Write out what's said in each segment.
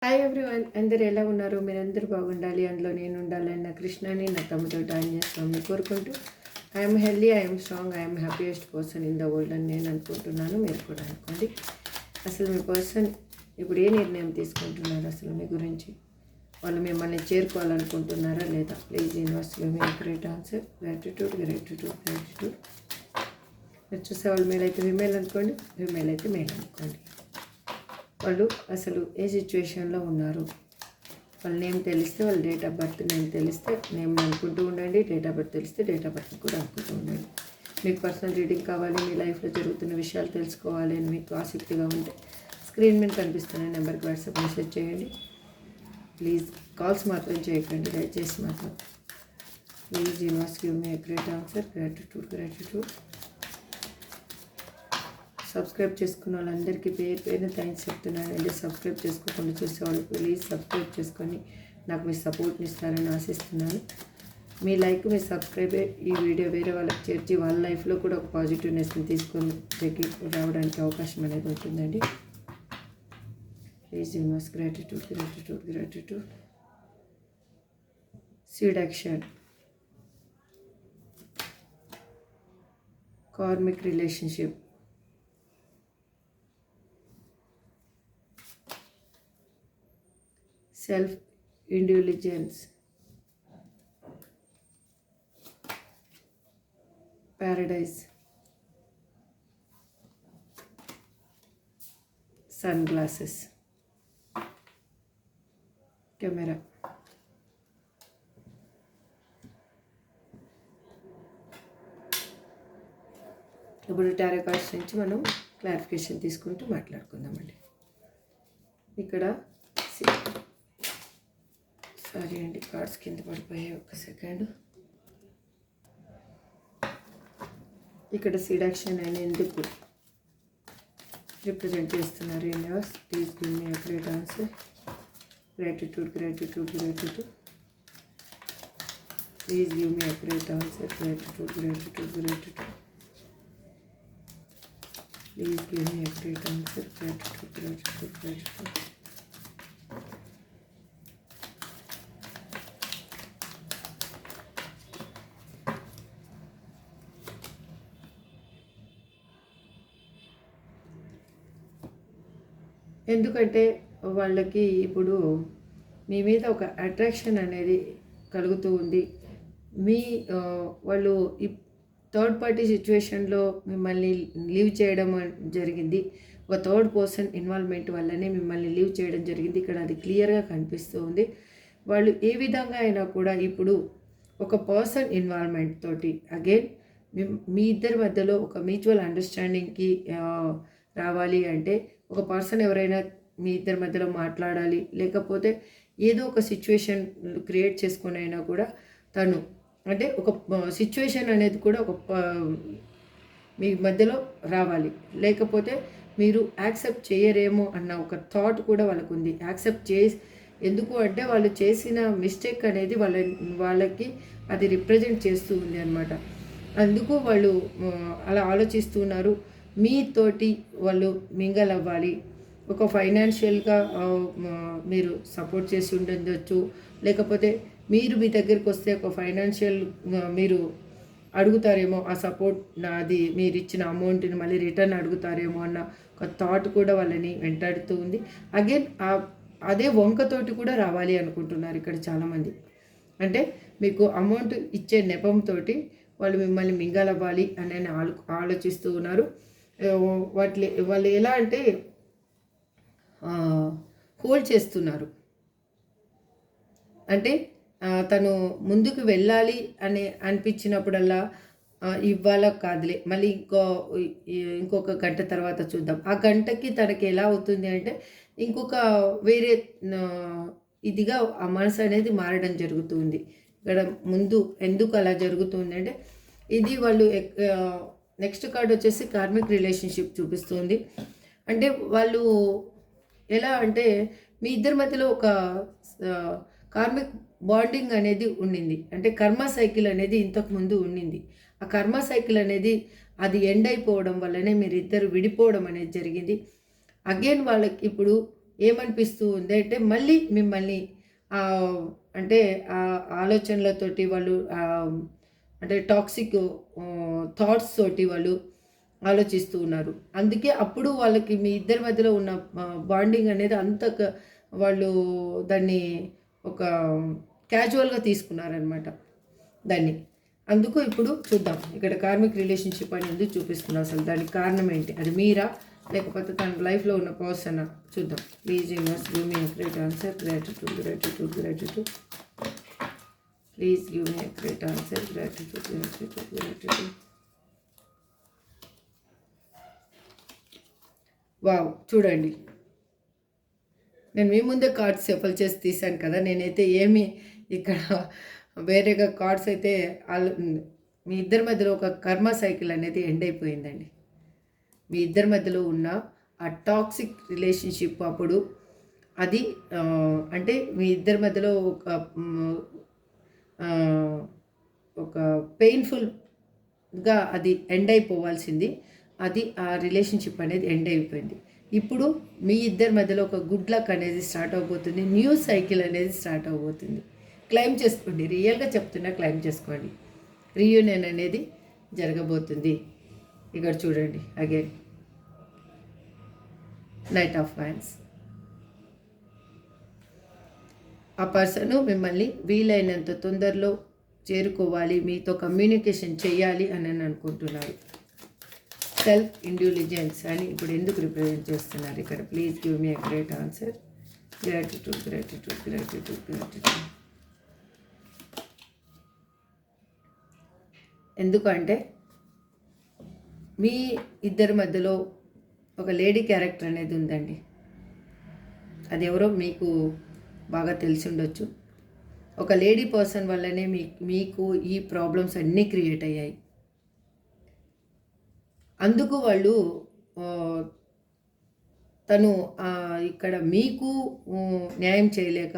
Hi everyone, అందరు ఎలా ఉన్నారు? మీరందరూ బాగుండాలి, అందులో నేను ఉండాలని నా కృష్ణని నా తమ్ముతో జాయిన్ చేస్తామని కోరుకుంటూ I'm healthy, I'm strong, I'm happiest person in the world అని నేను అనుకుంటున్నాను. మీరు కూడా అనుకోండి. అసలు మీ పర్సన్ ఇప్పుడు ఏ నిర్ణయం తీసుకుంటున్నారు? అసలు మీ గురించి వాళ్ళు మిమ్మల్ని చేరుకోవాలనుకుంటున్నారా లేదా? Please universe give me great answer. Gratitude, gratitude, gratitude. మీరు చూసే వాళ్ళు మేల్ అయితే ఫిమేల్ అనుకోండి, ఫిమేల్ అయితే మేల్ అనుకోండి. వాళ్ళు అసలు ఏ సిచ్యువేషన్లో ఉన్నారు? వాళ్ళ నేమ్ తెలిస్తే వాళ్ళ డేట్ ఆఫ్ బర్త్ నేమ్ తెలిస్తే నేమ్ అనుకుంటూ ఉండండి, డేట్ ఆఫ్ బర్త్ తెలిస్తే డేట్ ఆఫ్ బర్త్ కూడా అనుకుంటూ ఉండండి. మీకు పర్సనల్ రీడింగ్ కావాలి, మీ లైఫ్లో జరుగుతున్న విషయాలు తెలుసుకోవాలి అని మీకు ఆసక్తిగా ఉంటే స్క్రీన్ మీద కనిపిస్తున్న నెంబర్కి వాట్సాప్ మెసేజ్ చేయండి. ప్లీజ్ కాల్స్ మాత్రం చేయకండి, దయచేసి మాత్రం. Please universe give me great answer. Gratitude, gratitude. Subscribe చేసుకున్న వాళ్ళందరికీ పేరు థ్యాంక్స్ చెప్తున్నానండి. సబ్స్క్రైబ్ చేసుకోకుండా చూసేవాళ్ళు ప్లీజ్ సబ్స్క్రైబ్ చేసుకొని నాకు మీ సపోర్ట్ని ఇస్తారని ఆశిస్తున్నాను. మీ లైక్, మీ సబ్స్క్రైబే ఈ వీడియో వేరే వాళ్ళకి చేర్చి వాళ్ళ లైఫ్లో కూడా ఒక పాజిటివ్నెస్ని తీసుకొని రావడానికి అవకాశం అనేది ఉంటుందండి. Please universe gratitude, gratitude, gratitude. Seed action, karmic relationship, self indulgence, paradise, sunglasses, camera. ఇప్పుడు టారో కార్డ్స్ నుంచి మనం క్లారిఫికేషన్ తీసుకుంటూ మాట్లాడుకుందామండి. ఇక్కడ సారీ అండి, కార్డ్స్ కింద పడిపోయాయి, ఒక్క సెకండ్. ఇక్కడ సిడాక్షన్ అయిన ఎందుకు రిప్రజెంట్ చేస్తున్నారు universe? Please give me great answer. Gratitude, gratitude, gratitude. Please give me great answer. Gratitude, gratitude, gratitude. Please give me great answer. Gratitude, gratitude, gratitude. ఎందుకంటే వాళ్ళకి ఇప్పుడు మీ మీద ఒక అట్రాక్షన్ అనేది కలుగుతూ ఉంది. వాళ్ళు ఈ థర్డ్ పార్టీ సిచ్యువేషన్లో మిమ్మల్ని లీవ్ చేయడం జరిగింది. ఒక థర్డ్ పర్సన్ ఇన్వాల్వ్మెంట్ వల్లనే మిమ్మల్ని లీవ్ చేయడం జరిగింది. ఇక్కడ అది క్లియర్గా కనిపిస్తూ ఉంది. వాళ్ళు ఏ విధంగా అయినా కూడా ఇప్పుడు ఒక పర్సన్ ఇన్వాల్వ్మెంట్ తోటి అగైన్ మీ ఇద్దరి మధ్యలో ఒక మ్యూచువల్ అండర్స్టాండింగ్కి రావాలి అంటే ఒక పర్సన్ ఎవరైనా మీ ఇద్దరి మధ్యలో మాట్లాడాలి, లేకపోతే ఏదో ఒక సిచ్యువేషన్ క్రియేట్ చేసుకొని అయినా కూడా తను అంటే ఒక సిచ్యువేషన్ అనేది కూడా ఒక మీ మధ్యలో రావాలి. లేకపోతే మీరు యాక్సెప్ట్ చేయరేమో అన్న ఒక థాట్ కూడా వాళ్ళకు ఉంది. యాక్సెప్ట్ ఎందుకు అంటే వాళ్ళు చేసిన మిస్టేక్ అనేది వాళ్ళకి అది రిప్రజెంట్ చేస్తూ ఉంది అనమాట. అందుకు వాళ్ళు అలా ఆలోచిస్తున్నారు. మీతోటి వాళ్ళు మింగల్ అవ్వాలి, ఒక ఫైనాన్షియల్గా మీరు సపోర్ట్ చేసి ఉండొచ్చు, లేకపోతే మీరు మీ దగ్గరికి వస్తే ఒక ఫైనాన్షియల్ మీరు అడుగుతారేమో, ఆ సపోర్ట్ నాది, మీరు ఇచ్చిన అమౌంట్ని మళ్ళీ రిటర్న్ అడుగుతారేమో అన్న ఒక థాట్ కూడా వాళ్ళని వెంటాడుతూ ఉంది. అగైన్ అదే వంకతోటి కూడా రావాలి అనుకుంటున్నారు ఇక్కడ చాలామంది. అంటే మీకు అమౌంట్ ఇచ్చే నెపంతో వాళ్ళు మిమ్మల్ని మింగలవ్వాలి అని ఆలోచిస్తూ ఉన్నారు. వాళ్ళు ఎలా అంటే హోల్డ్ చేస్తున్నారు. అంటే తను ముందుకు వెళ్ళాలి అని అనిపించినప్పుడల్లా ఇవాళ కాదులే, మళ్ళీ ఇంకొక గంట తర్వాత చూద్దాం. ఆ గంటకి తనకి ఎలా అవుతుంది అంటే ఇంకొక వేరే ఇదిగా ఆ మనసు అనేది మారడం జరుగుతుంది. ఇక్కడ ముందు ఎందుకు అలా జరుగుతుంది అంటే ఇది వాళ్ళు నెక్స్ట్ కార్డ్ వచ్చేసి కార్మిక్ రిలేషన్షిప్ చూపిస్తుంది. అంటే వాళ్ళు ఎలా అంటే మీ ఇద్దరి మధ్యలో ఒక కార్మిక్ బాండింగ్ అనేది ఉండింది. అంటే కర్మ సైకిల్ అనేది ఇంతకుముందు ఉండింది. ఆ కర్మ సైకిల్ అనేది అది ఎండ్ అయిపోవడం వల్లనే మీరిద్దరు విడిపోవడం అనేది జరిగింది. అగైన్ వాళ్ళకి ఇప్పుడు ఏమనిపిస్తూ ఉంది అంటే మళ్ళీ మిమ్మల్ని అంటే ఆ ఆలోచనలతోటి వాళ్ళు అంటే టాక్సిక్ థాట్స్ తోటి వాళ్ళు ఆలోచిస్తూ ఉన్నారు. అందుకే అప్పుడు వాళ్ళకి మీ ఇద్దరి మధ్యలో ఉన్న బాండింగ్ అనేది వాళ్ళు దాన్ని ఒక క్యాజువల్గా తీసుకున్నారనమాట దాన్ని. అందుకు ఇప్పుడు చూద్దాం, ఇక్కడ కార్మిక్ రిలేషన్షిప్ అనేది చూపిస్తున్నారు. అసలు దానికి కారణం ఏంటి? అది మీరా లేకపోతే తన లైఫ్లో ఉన్న పర్సన్? చూద్దాం. Please universe give me accurate answer. Gratitude gratitude gratitude. Please give me accurate answer. Gratitude gratitude gratitude. Wow, చూడండి, నేను మీ ముందే కార్డ్స్ షఫల్ చేసి తీశాను కదా. నేనైతే ఏమి ఇక్కడ వేరేగా కార్డ్స్ అయితే మీ ఇద్దరి మధ్యలో ఒక కర్మ సైకిల్ అనేది ఎండ్ అయిపోయిందండి. మీ ఇద్దరి మధ్యలో ఉన్న ఆ టాక్సిక్ రిలేషన్షిప్ అప్పుడు అది అంటే మీ ఇద్దరి మధ్యలో ఒక పెయిన్ఫుల్గా అది ఎండ్ అయిపోవాల్సింది, అది ఆ రిలేషన్షిప్ అనేది ఎండ్ అయిపోయింది. ఇప్పుడు మీ ఇద్దరి మధ్యలో ఒక గుడ్ లక్ అనేది స్టార్ట్ అవబోతుంది. న్యూ సైకిల్ అనేది స్టార్ట్ అవబోతుంది. క్లైమ్ చేసుకోండి, రియల్గా చెప్తున్నా, క్లైమ్ చేసుకోండి. రీయూనియన్ అనేది జరగబోతుంది. ఇక్కడ చూడండి, అగైన్ నైట్ ఆఫ్ వైన్స్. ఆ పర్సన్ మిమ్మల్ని వీలైనంత తొందరలో చేరుకోవాలి, మీతో కమ్యూనికేషన్ చేయాలి అని అనుకుంటున్నారు. సెల్ఫ్ ఇంటెలిజెన్స్ అని ఇప్పుడు ఎందుకు రిప్రజెంట్ చేస్తున్నారు ఇక్కడ? Please give me a great answer. Gratitude gratitude gratitude gratitude. ఎందుకంటే మీ ఇద్దరి మధ్యలో ఒక లేడీ క్యారెక్టర్ అనేది ఉందండి. అది ఎవరో మీకు బాగా తెలిసి ఉండొచ్చు. ఒక లేడీ పర్సన్ వల్లనే మీకు ఈ ప్రాబ్లమ్స్ అన్నీ క్రియేట్ అయ్యాయి. అందుకు వాళ్ళు తను ఇక్కడ మీకు న్యాయం చేయలేక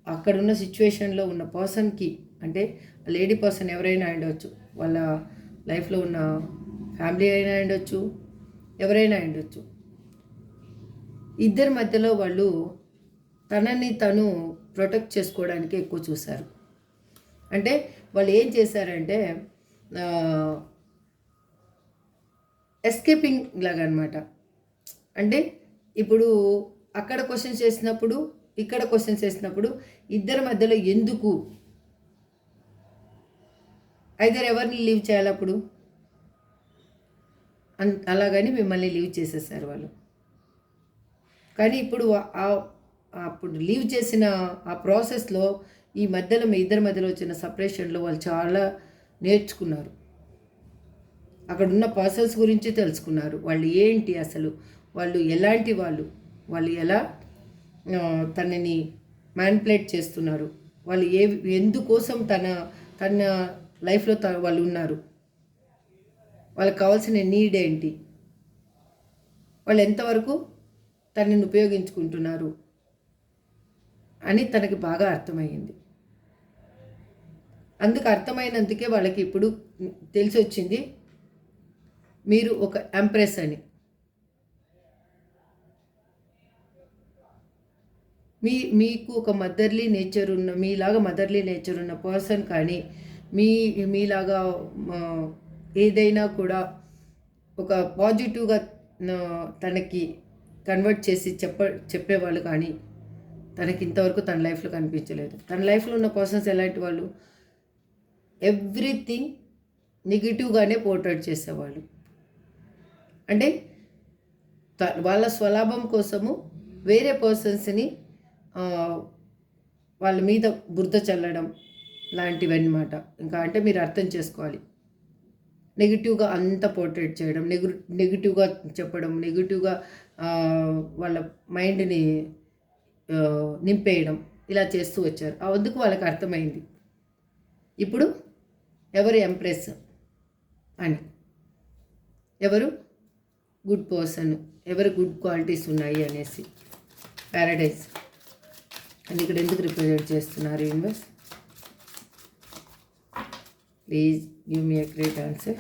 అక్కడున్న సిచ్యువేషన్లో ఉన్న పర్సన్కి, అంటే లేడీ పర్సన్ ఎవరైనా ఉండొచ్చు, వాళ్ళ లైఫ్లో ఉన్న ఫ్యామిలీ అయినా ఉండొచ్చు, ఎవరైనా ఉండొచ్చు. ఇద్దరి మధ్యలో వాళ్ళు తనని తను ప్రొటెక్ట్ చేసుకోవడానికి ఎక్కువ చూశారు. అంటే వాళ్ళు ఏం చేశారంటే ఎస్కేపింగ్ లాగా అనమాట. అంటే ఇప్పుడు అక్కడ క్వశ్చన్స్ చేసినప్పుడు, ఇక్కడ క్వశ్చన్స్ చేసినప్పుడు ఇద్దరి మధ్యలో ఎందుకు ఐదర్ ఎవరిని లీవ్ చేయాలి అప్పుడు అలాగని మిమ్మల్ని లీవ్ చేసేసారు వాళ్ళు. కానీ ఇప్పుడు అప్పుడు లీవ్ చేసిన ఆ ప్రాసెస్లో ఈ మధ్యలో మీ ఇద్దరి మధ్యలో వచ్చిన సపరేషన్లో వాళ్ళు చాలా నేర్చుకున్నారు. అక్కడ ఉన్న పర్సన్స్ గురించి తెలుసుకున్నారు. వాళ్ళు ఏంటి అసలు, వాళ్ళు ఎలాంటి వాళ్ళు ఎలా తనని మ్యానిపులేట్ చేస్తున్నారు, వాళ్ళు ఎందుకోసం తన లైఫ్లో వాళ్ళు ఉన్నారు, వాళ్ళకి కావాల్సిన నీడ్ ఏంటి, వాళ్ళు ఎంతవరకు తనని ఉపయోగించుకుంటున్నారు అని తనకి బాగా అర్థమయ్యింది. అందుకు అర్థమైనందుకే వాళ్ళకి ఇప్పుడు తెలిసి వచ్చింది మీరు ఒక ఎంప్రెస్ అని. మీకు ఒక మదర్లీ నేచర్ ఉన్న, మీలాగా మదర్లీ నేచర్ ఉన్న పర్సన్ కానీ మీలాగా ఏదైనా కూడా ఒక పాజిటివ్గా తనకి కన్వర్ట్ చేసి చెప్పేవాళ్ళు కానీ తనకి ఇంతవరకు తన లైఫ్లో కనిపించలేదు. తన లైఫ్లో ఉన్న పర్సన్స్ ఎలాంటి వాళ్ళు, ఎవ్రీథింగ్ నెగిటివ్గానే పోర్ట్రేట్ చేసేవాళ్ళు. అంటే వాళ్ళ స్వలాభం కోసము వేరే పర్సన్స్ని వాళ్ళ మీద బురద చల్లడం లాంటివి అన్నమాట. ఇంకా అంటే మీరు అర్థం చేసుకోవాలి. నెగిటివ్గా అంతా పోర్ట్రేట్ చేయడం, నెగిటివ్గా చెప్పడం, నెగిటివ్గా వాళ్ళ మైండ్ని నింపేయడం, ఇలా చేస్తూ వచ్చారు. అందుకు వాళ్ళకి అర్థమైంది ఇప్పుడు ఎవరు ఎంప్రెస్ అని, ఎవరు గుడ్ పర్సన్, ఎవరు గుడ్ క్వాలిటీస్ ఉన్నాయి అనేసి. ప్యారడైజ్ అని ఇక్కడ ఎందుకు రిప్రజెంట్ చేస్తున్నారు universe? Please give me a great answer.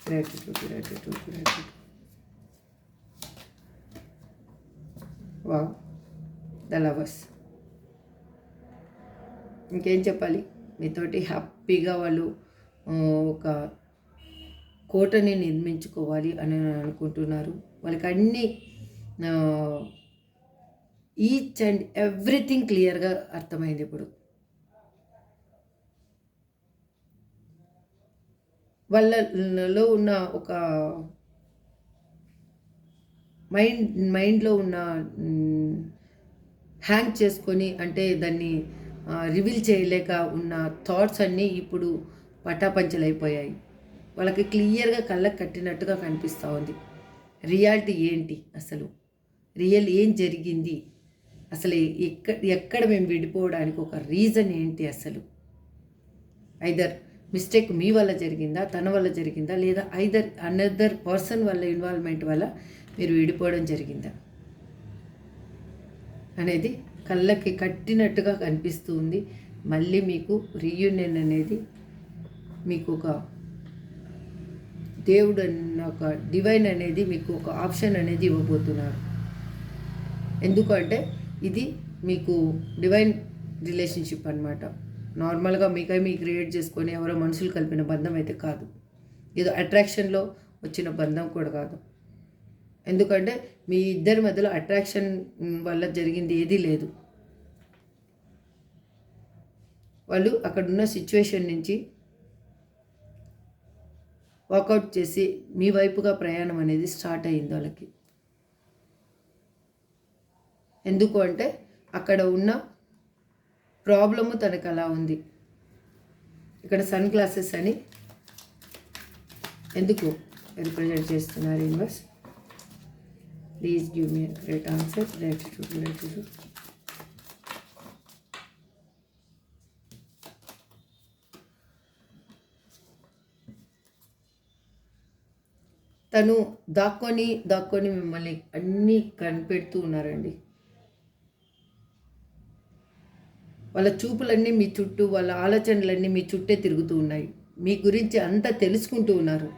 Gratitude gratitude gratitude. Wow, the lovers. ఇంకేం చెప్పాలి, మీతోటి హ్యాపీగా వాళ్ళు ఒక కోటని నిర్మించుకోవాలి అని అనుకుంటున్నారు. వాళ్ళకి అన్నీ ఈచ్ అండ్ ఎవ్రీథింగ్ క్లియర్గా అర్థమైంది. ఇప్పుడు వాళ్ళలో ఉన్న ఒక మైండ్లో ఉన్న హ్యాంగ్ చేసుకొని, అంటే దాన్ని రివీల్ చేయలేక ఉన్న థాట్స్ అన్నీ ఇప్పుడు పటాపంచలైపోయాయి. వాళ్ళకి క్లియర్గా కళ్ళకు కట్టినట్టుగా కనిపిస్తూ ఉంది. రియాలిటీ ఏంటి, అసలు రియల్ ఏం జరిగింది, అసలు ఎక్కడ మేము విడిపోవడానికి ఒక రీజన్ ఏంటి, అసలు ఐదర్ మిస్టేక్ మీ వల్ల జరిగిందా, తన వల్ల జరిగిందా, లేదా ఐదర్ అనదర్ పర్సన్ వల్ల ఇన్వాల్వ్మెంట్ వల్ల మీరు విడిపోవడం జరిగిందా అనేది కళ్ళకి కట్టినట్టుగా కనిపిస్తూ ఉంది. మళ్ళీ మీకు రీయూనియన్ అనేది మీకు ఒక దేవుడు అన్న ఒక డివైన్ అనేది మీకు ఒక ఆప్షన్ అనేది ఇవ్వబోతున్నారు. ఎందుకంటే ఇది మీకు డివైన్ రిలేషన్షిప్ అన్నమాట. నార్మల్గా మీకై మీ క్రియేట్ చేసుకొని ఎవరో మనుషులు కలిపిన బంధం అయితే కాదు. ఏదో అట్రాక్షన్లో వచ్చిన బంధం కూడా కాదు. ఎందుకంటే మీ ఇద్దరి మధ్యలో అట్రాక్షన్ వల్ల జరిగింది ఏదీ లేదు. వాళ్ళు అక్కడున్న సిచ్యువేషన్ నుంచి వాకౌట్ చేసి మీ వైపుగా ప్రయాణం అనేది స్టార్ట్ అయ్యింది వాళ్ళకి. ఎందుకు అంటే అక్కడ ఉన్న ప్రాబ్లము తనకు అలా ఉంది. ఇక్కడ సన్ గ్లాసెస్ అని ఎందుకు రిప్రజెంట్ చేస్తున్నారు universe? Please give me great answer. Gratitude. తను దాక్కొని మిమ్మల్ని అన్నీ కనిపెడుతూ ఉన్నారండి. వాళ్ళ చూపులన్నీ మీ చుట్టూ, వాళ్ళ ఆలోచనలన్నీ మీ చుట్టే తిరుగుతూ ఉన్నాయి. మీ గురించి అంతా తెలుసుకుంటూ ఉన్నారు.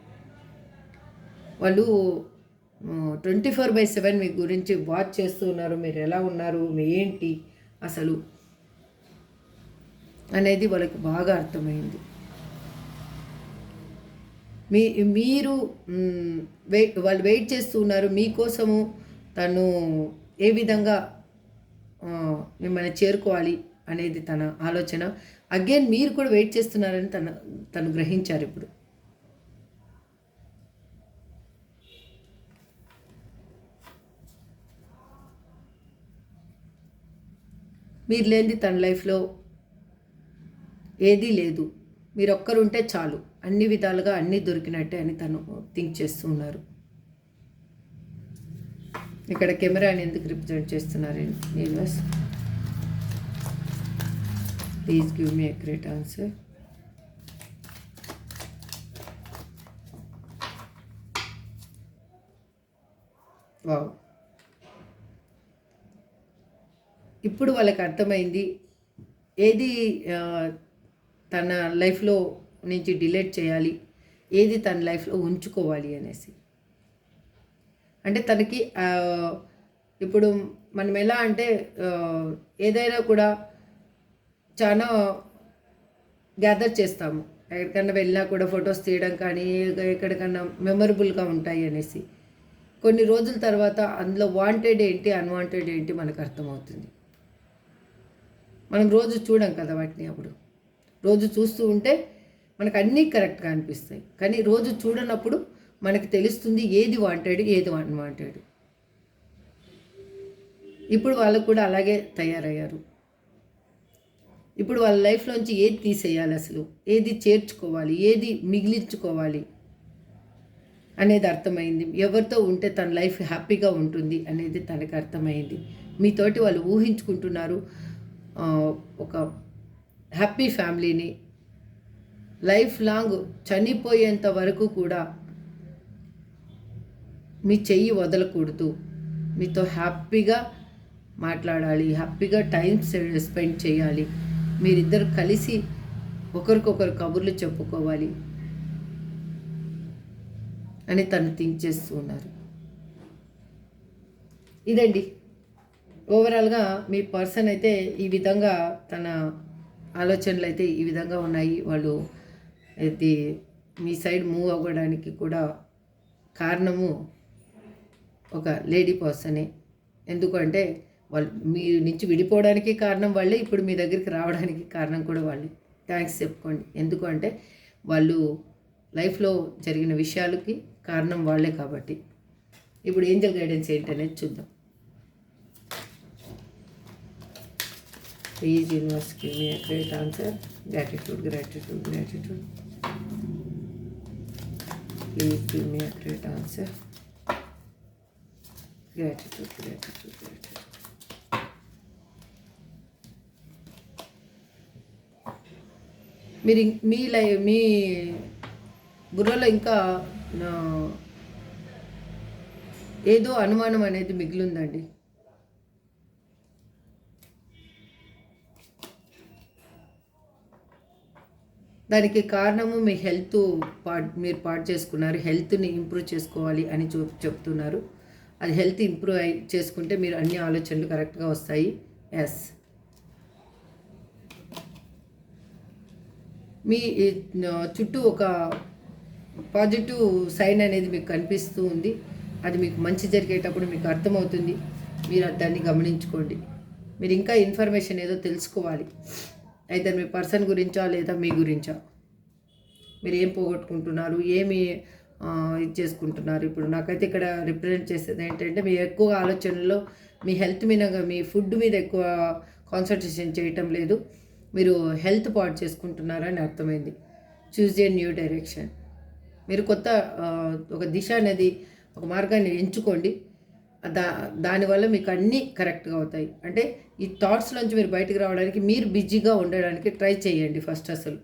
వాళ్ళు 24/7 మీ గురించి వాచ్ చేస్తూ ఉన్నారు. మీరు ఎలా ఉన్నారు, మీ ఏంటి అసలు అనేది వాళ్ళకి బాగా అర్థమైంది. మీరు వాళ్ళు వెయిట్ చేస్తూ ఉన్నారు మీకోసము. తను ఏ విధంగా మిమ్మల్ని చేరుకోవాలి అనేది తన ఆలోచన. అగైన్ మీరు కూడా వెయిట్ చేస్తున్నారని తను గ్రహించారు. ఇప్పుడు మీరు లేనిది తన లైఫ్లో ఏదీ లేదు. మీరు ఒక్కరుంటే చాలు, అన్ని విధాలుగా అన్నీ దొరికినట్టే అని తను థింక్ చేస్తూ ఉన్నారు. ఇక్కడ కెమెరాని ఎందుకు రిప్రజెంట్ చేస్తున్నారు universe? Please give me a great answer. Wow, ఇప్పుడు వాళ్ళకి అర్థమైంది ఏది తన లైఫ్లో నుంచి డిలీట్ చేయాలి, ఏది తన లైఫ్లో ఉంచుకోవాలి అనేసి. అంటే తనకి ఇప్పుడు మనం ఎలా అంటే ఏదైనా కూడా చాలా గ్యాదర్ చేస్తాము. ఎక్కడికన్నా వెళ్ళినా కూడా ఫొటోస్ తీయడం కానీ, ఎక్కడికన్నా మెమొరబుల్గా ఉంటాయి అనేసి. కొన్ని రోజుల తర్వాత అందులో వాంటెడ్ ఏంటి, అన్వాంటెడ్ ఏంటి మనకు అర్థమవుతుంది. మనం రోజు చూడం కదా వాటిని. అప్పుడు రోజు చూస్తూ ఉంటే మనకు అన్నీ కరెక్ట్గా అనిపిస్తాయి. కానీ రోజు చూడనప్పుడు మనకి తెలుస్తుంది ఏది వాంటెడ్, ఏది అన్వాంటెడ్. ఇప్పుడు వాళ్ళకు కూడా అలాగే తయారయ్యారు. ఇప్పుడు వాళ్ళ లైఫ్లోంచి ఏది తీసేయాలి, అసలు ఏది చేర్చుకోవాలి, ఏది మిగిలించుకోవాలి అనేది అర్థమైంది. ఎవరితో ఉంటే తన లైఫ్ హ్యాపీగా ఉంటుంది అనేది తనకు అర్థమైంది. మీతోటి వాళ్ళు ఊహించుకుంటున్నారు ఒక హ్యాపీ ఫ్యామిలీని. లైఫ్ లాంగ్ చనిపోయేంత వరకు కూడా మీ చెయ్యి వదలకూడదు. మీతో హ్యాపీగా మాట్లాడాలి, హ్యాపీగా టైం స్పెండ్ చేయాలి. మీరిద్దరు కలిసి ఒకరికొకరు కబుర్లు చెప్పుకోవాలి అని తను థింక్ చేస్తూ ఉన్నారు. ఇదండి ఓవరాల్గా మీ పర్సన్ అయితే ఈ విధంగా తన ఆలోచనలు అయితే ఈ విధంగా ఉన్నాయి. వాళ్ళు ఇది మీ సైడ్ మూవ్ అవ్వడానికి కూడా కారణము ఒక లేడీ పర్సనే. ఎందుకంటే వాళ్ళు మీ నుంచి విడిపోవడానికి కారణం వాళ్ళే, ఇప్పుడు మీ దగ్గరికి రావడానికి కారణం కూడా వాళ్ళే. థ్యాంక్స్ చెప్పుకోండి. ఎందుకంటే వాళ్ళు లైఫ్లో జరిగిన విషయాలకి కారణం వాళ్ళే కాబట్టి. ఇప్పుడు ఏంజల్ గైడెన్స్ ఏంటనేది చూద్దాం. Please universe give me a great answer. Gratitude, gratitude, gratitude. Please give me a great answer. Gratitude, gratitude, gratitude. మీరు మీ బుర్రలో ఇంకా ఏదో అనుమానం అనేది మిగిలిందండి. దానికి కారణము మీ హెల్త్ మీరు పాడు చేసుకున్నారు. హెల్త్ని ఇంప్రూవ్ చేసుకోవాలి అని చెప్తున్నారు. అది హెల్త్ ఇంప్రూవ్ చేసుకుంటే మీరు అన్ని ఆలోచనలు కరెక్ట్గా వస్తాయి. ఎస్, మీ చుట్టూ ఒక పాజిటివ్ సైన్ అనేది మీకు కనిపిస్తూ ఉంది. అది మీకు మంచి జరిగేటప్పుడు మీకు అర్థమవుతుంది. మీరు దాన్ని గమనించుకోండి. మీరు ఇంకా ఇన్ఫర్మేషన్ ఏదో తెలుసుకోవాలి, అయితే మీ పర్సన్ గురించా లేదా మీ గురించా. మీరు ఏం పోగొట్టుకుంటున్నారు, ఏమి ఇది చేసుకుంటున్నారు. ఇప్పుడు నాకైతే ఇక్కడ రిప్రజెంట్ చేసేది ఏంటంటే, మీ ఎక్కువ ఆలోచనలో మీ హెల్త్ మీద, మీ ఫుడ్ మీద ఎక్కువ కాన్సన్ట్రేషన్ చేయటం లేదు. మీరు హెల్త్ పాడు చేసుకుంటున్నారని అర్థమైంది. Choose a new direction. మీరు కొత్త ఒక దిశ అనేది, ఒక మార్గాన్ని ఎంచుకోండి. దానివల్ల మీకు అన్నీ కరెక్ట్గా అవుతాయి. అంటే ఈ థాట్స్ నుంచి మీరు బయటకు రావడానికి, మీరు బిజీగా ఉండడానికి ట్రై చేయండి ఫస్ట్. అసలు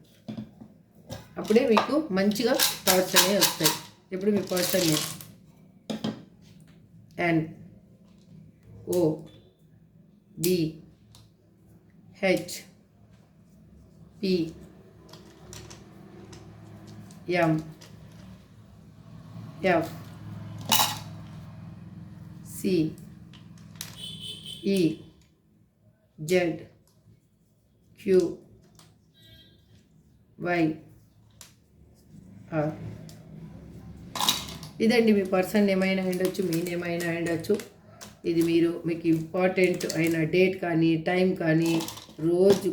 అప్పుడే మీకు మంచిగా థాట్స్ అనేవి వస్తాయి. ఇప్పుడు మీ పర్సన్ NOBHPYM ఇదండి మీ పర్సన్ ఏమైనా ఉండొచ్చు, మీ నేమైనా ఉండొచ్చు. ఇది మీకు ఇంపార్టెంట్ అయిన డేట్ కానీ, టైం కానీ, రోజు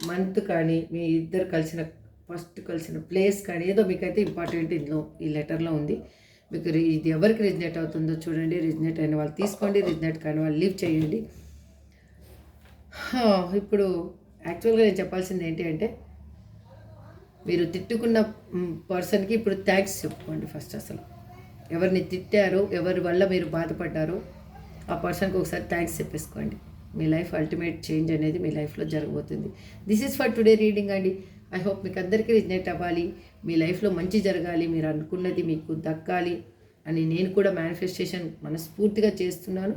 మంత్ కానీ, మీ ఇద్దరు ఫస్ట్ కలిసిన ప్లేస్ కానీ, ఏదో మీకైతే ఇంపార్టెంట్ ఇందులో ఈ లెటర్లో ఉంది. మీకు ఇది ఎవరికి రిజనేట్ అవుతుందో చూడండి. రిజనేట్ అయిన వాళ్ళు తీసుకోండి, రిజనేట్ కాని వాళ్ళు లీవ్ చేయండి. ఇప్పుడు యాక్చువల్గా నేను చెప్పాల్సింది ఏంటి అంటే, మీరు తిట్టుకున్న పర్సన్కి ఇప్పుడు థ్యాంక్స్ చెప్పుకోండి ఫస్ట్. అసలు ఎవరిని తిట్టారో, ఎవరి వల్ల మీరు బాధపడ్డారో ఆ పర్సన్కి ఒకసారి థ్యాంక్స్ చెప్పేసుకోండి. మీ లైఫ్ అల్టిమేట్ చేంజ్ అనేది మీ లైఫ్లో జరగబోతుంది. This is for today reading అండి. ఐ హోప్ మీకు అందరికీ రిజనేట్ అవ్వాలి, మీ లైఫ్లో మంచి జరగాలి, మీరు అనుకున్నది మీకు దక్కాలి అని నేను కూడా మేనిఫెస్టేషన్ మనస్ఫూర్తిగా చేస్తున్నాను.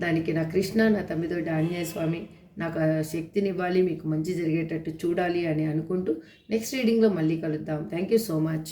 దానికి నా కృష్ణ, నా తమ్మిదొడ్డి ఆంజనేయ స్వామి నాకు శక్తిని ఇవ్వాలి, మీకు మంచి జరిగేటట్టు చూడాలి అని అనుకుంటూ నెక్స్ట్ రీడింగ్లో మళ్ళీ కలుద్దాం. Thank you so much.